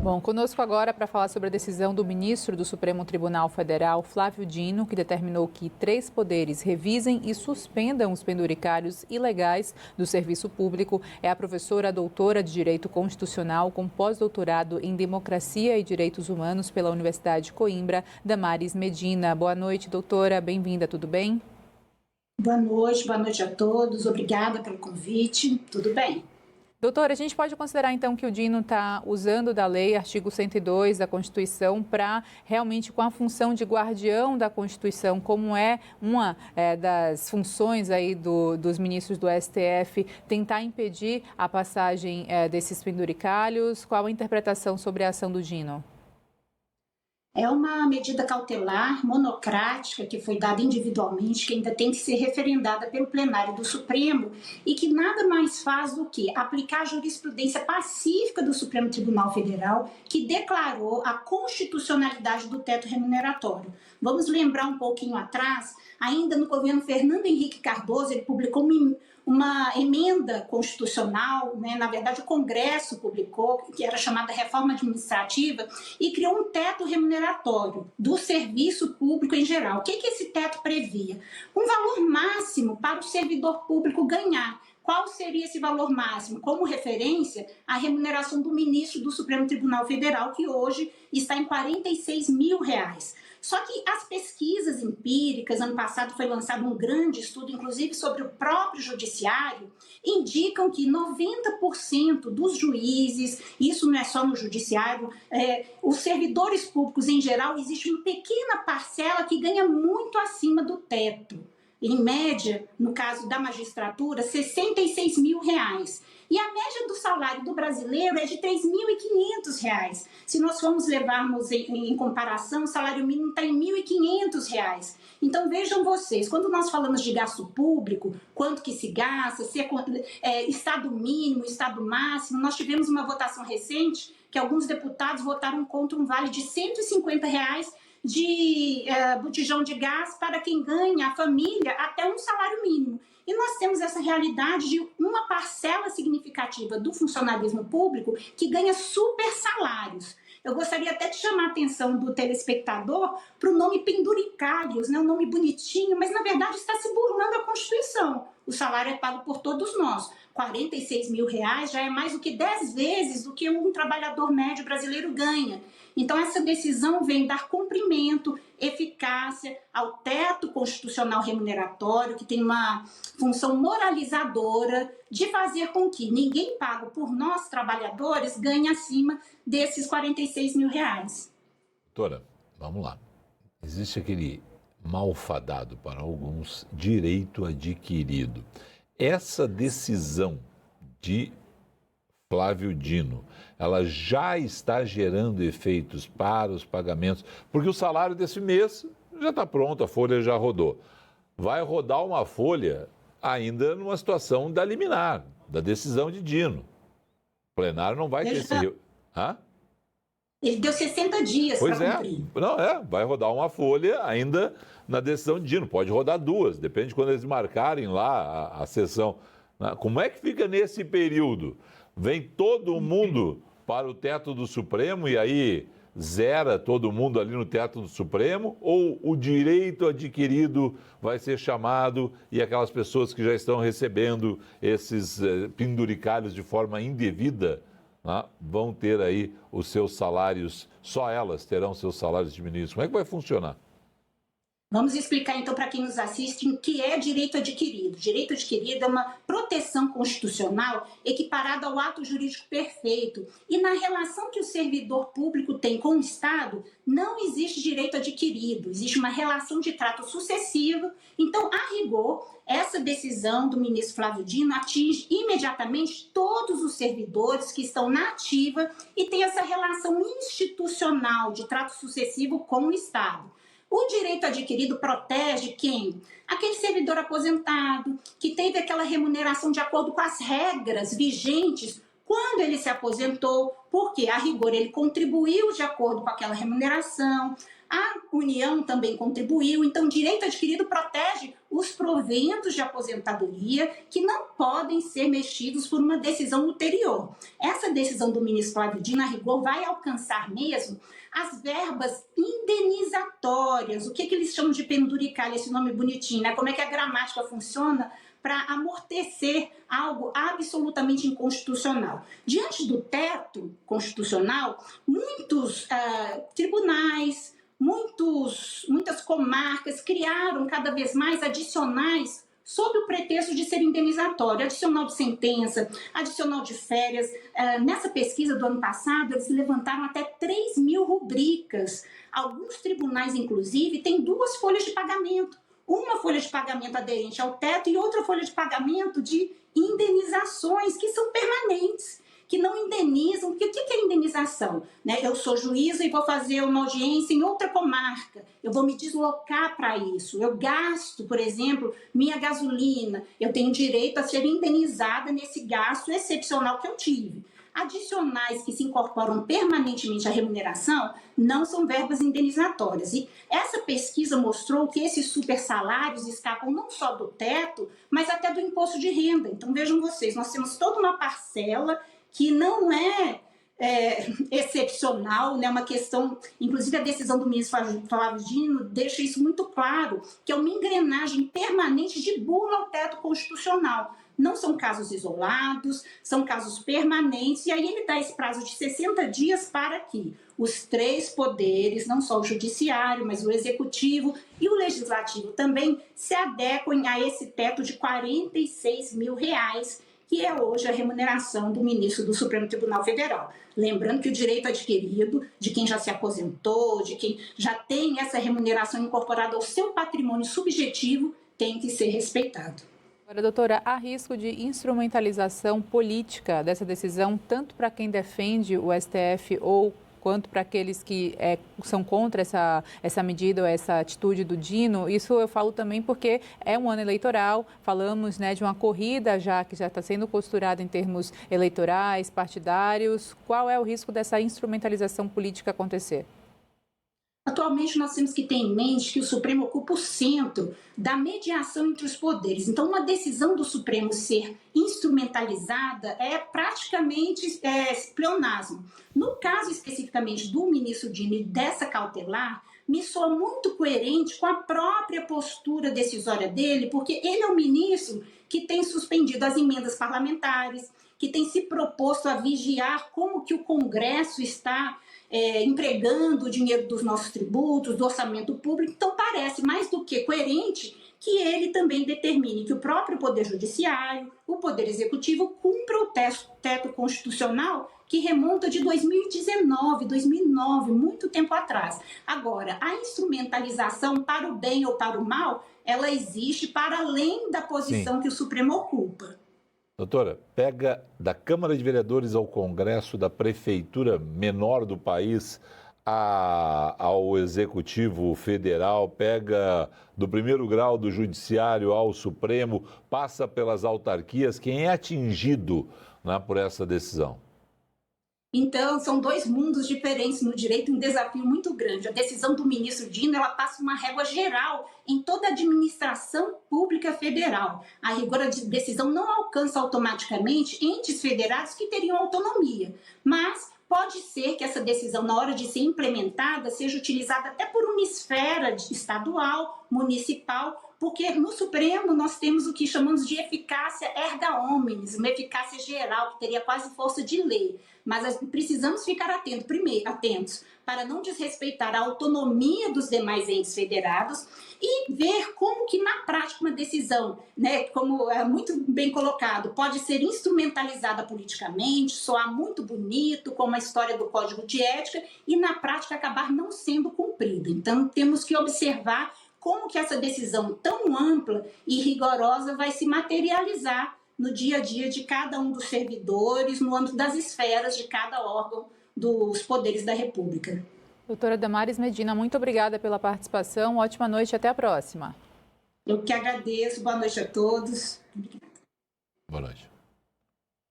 Bom, conosco agora para falar sobre a decisão do ministro do Supremo Tribunal Federal, Flávio Dino, que determinou que 3 poderes revisem e suspendam os penduricários ilegais do serviço público, é a professora doutora de Direito Constitucional com pós-doutorado em Democracia e Direitos Humanos pela Universidade de Coimbra, Damares Medina. Boa noite, doutora. Bem-vinda, tudo bem? Boa noite a todos. Obrigada pelo convite. Tudo bem? Doutora, a gente pode considerar então que o Dino está usando da lei, artigo 102 da Constituição, para realmente, com a função de guardião da Constituição, como é uma das funções aí dos ministros do STF, tentar impedir a passagem desses penduricalhos? Qual a interpretação sobre a ação do Dino? É uma medida cautelar monocrática que foi dada individualmente, que ainda tem que ser referendada pelo plenário do Supremo e que nada mais faz do que aplicar a jurisprudência pacífica do Supremo Tribunal Federal, que declarou a constitucionalidade do teto remuneratório. Vamos lembrar um pouquinho atrás, ainda no governo Fernando Henrique Cardoso, ele publicou uma emenda constitucional, né? Na verdade o Congresso publicou, que era chamada reforma administrativa, e criou um teto remuneratório do serviço público em geral. O que esse teto previa? Um valor máximo para o servidor público ganhar. Qual seria esse valor máximo? Como referência, a remuneração do ministro do Supremo Tribunal Federal, que hoje está em R$46 mil. Só que as pesquisas empíricas, ano passado foi lançado um grande estudo, inclusive sobre o próprio judiciário, indicam que 90% dos juízes, isso não é só no judiciário, os servidores públicos em geral, existe uma pequena parcela que ganha muito acima do teto. Em média, no caso da magistratura, R$66 mil. E a média do salário do brasileiro é de R$3.500. Se nós formos levarmos em comparação, o salário mínimo está em R$1.500. Então vejam vocês, quando nós falamos de gasto público, quanto que se gasta, se é estado mínimo, estado máximo, nós tivemos uma votação recente que alguns deputados votaram contra um vale de R$150 de botijão de gás para quem ganha, a família, até um salário mínimo. E nós temos essa realidade de uma parcela significativa do funcionalismo público que ganha super salários. Eu gostaria até de chamar a atenção do telespectador para o nome penduricários, né? Um nome bonitinho, mas na verdade está se burlando da Constituição. O salário é pago por todos nós. R$46 mil já é mais do que 10 vezes do que um trabalhador médio brasileiro ganha. Então, essa decisão vem dar cumprimento, eficácia ao teto constitucional remuneratório, que tem uma função moralizadora de fazer com que ninguém pago por nós, trabalhadores, ganhe acima desses R$46 mil. Doutora, vamos lá. Existe aquele malfadado para alguns direito adquirido. Essa decisão de Flávio Dino, ela já está gerando efeitos para os pagamentos, porque o salário desse mês já está pronto, a folha já rodou. Vai rodar uma folha ainda numa situação da liminar, da decisão de Dino. O plenário não vai ter esse... Hã? Ele deu 60 dias para cumprir. Não, vai rodar uma folha ainda na decisão de Dino, pode rodar 2, depende de quando eles marcarem lá a sessão. Como é que fica nesse período? Vem todo mundo para o teto do Supremo e aí zera todo mundo ali no teto do Supremo? Ou o direito adquirido vai ser chamado e aquelas pessoas que já estão recebendo esses penduricalhos de forma indevida vão ter aí os seus salários, só elas terão seus salários diminuídos? Como é que vai funcionar? Vamos explicar, então, para quem nos assiste, o que é direito adquirido. Direito adquirido é uma proteção constitucional equiparada ao ato jurídico perfeito. E na relação que o servidor público tem com o Estado, não existe direito adquirido. Existe uma relação de trato sucessivo. Então, a rigor, essa decisão do ministro Flávio Dino atinge imediatamente todos os servidores que estão na ativa e tem essa relação institucional de trato sucessivo com o Estado. O direito adquirido protege quem? Aquele servidor aposentado, que teve aquela remuneração de acordo com as regras vigentes quando ele se aposentou, porque, a rigor, ele contribuiu de acordo com aquela remuneração, a União também contribuiu, então o direito adquirido protege os proventos de aposentadoria que não podem ser mexidos por uma decisão ulterior. Essa decisão do ministro Flávio Dino, a rigor, vai alcançar mesmo as verbas indenizatórias. O que eles chamam de penduricalho, esse nome bonitinho, né? Como é que a gramática funciona para amortecer algo absolutamente inconstitucional. Diante do teto constitucional, muitos tribunais, muitas comarcas criaram cada vez mais adicionais sob o pretexto de ser indenizatório, adicional de sentença, adicional de férias. Nessa pesquisa do ano passado, eles levantaram até 3.000 rubricas. Alguns tribunais, inclusive, têm 2 folhas de pagamento. Uma folha de pagamento aderente ao teto e outra folha de pagamento de indenizações, que são permanentes, que não indenizam. Porque o que é indenização? Né? Eu sou juíza e vou fazer uma audiência em outra comarca, eu vou me deslocar para isso, eu gasto, por exemplo, minha gasolina, eu tenho direito a ser indenizada nesse gasto excepcional que eu tive. Adicionais que se incorporam permanentemente à remuneração não são verbas indenizatórias. E essa pesquisa mostrou que esses supersalários escapam não só do teto, mas até do imposto de renda. Então, vejam vocês, nós temos toda uma parcela que não é excepcional, né? Uma questão, inclusive a decisão do ministro Flávio Dino deixa isso muito claro, que é uma engrenagem permanente de burla ao teto constitucional. Não são casos isolados, são casos permanentes, e aí ele dá esse prazo de 60 dias para que os 3 poderes, não só o judiciário, mas o executivo e o legislativo também, se adequem a esse teto de R$46 mil, que é hoje a remuneração do ministro do Supremo Tribunal Federal. Lembrando que o direito adquirido de quem já se aposentou, de quem já tem essa remuneração incorporada ao seu patrimônio subjetivo, tem que ser respeitado. Agora, doutora, há risco de instrumentalização política dessa decisão, tanto para quem defende o STF ou quanto para aqueles que são contra essa medida ou essa atitude do Dino? Isso eu falo também porque é um ano eleitoral, falamos, né, de uma corrida que já está sendo costurada em termos eleitorais, partidários. Qual é o risco dessa instrumentalização política acontecer? Atualmente, nós temos que ter em mente que o Supremo ocupa o centro da mediação entre os poderes. Então, uma decisão do Supremo ser instrumentalizada é praticamente pleonasmo. No caso especificamente do ministro Dino e dessa cautelar, me soa muito coerente com a própria postura decisória dele, porque ele é o ministro que tem suspendido as emendas parlamentares, que tem se proposto a vigiar como que o Congresso está empregando o dinheiro dos nossos tributos, do orçamento público. Então, parece mais do que coerente que ele também determine que o próprio Poder Judiciário, o Poder Executivo, cumpra o teto constitucional que remonta de 2009, muito tempo atrás. Agora, a instrumentalização para o bem ou para o mal, ela existe para além da posição que o Supremo ocupa. Doutora, pega da Câmara de Vereadores ao Congresso, da prefeitura menor do país ao Executivo Federal, pega do primeiro grau do Judiciário ao Supremo, passa pelas autarquias. Quem é atingido, né, por essa decisão? Então, são 2 mundos diferentes no direito, um desafio muito grande. A decisão do ministro Dino, ela passa uma régua geral em toda a administração pública federal. A rigor, a decisão não alcança automaticamente entes federados que teriam autonomia, mas pode ser que essa decisão, na hora de ser implementada, seja utilizada até por uma esfera estadual, municipal, porque no Supremo nós temos o que chamamos de eficácia erga omnes, uma eficácia geral que teria quase força de lei. Mas precisamos ficar atentos para não desrespeitar a autonomia dos demais entes federados e ver como que na prática uma decisão, né, como é muito bem colocado, pode ser instrumentalizada politicamente, soar muito bonito, como a história do Código de Ética, e na prática acabar não sendo cumprida. Então temos que observar como que essa decisão tão ampla e rigorosa vai se materializar no dia a dia de cada um dos servidores, no âmbito das esferas de cada órgão dos poderes da República. Doutora Damares Medina, muito obrigada pela participação. Ótima noite e até a próxima. Eu que agradeço. Boa noite a todos. Boa noite.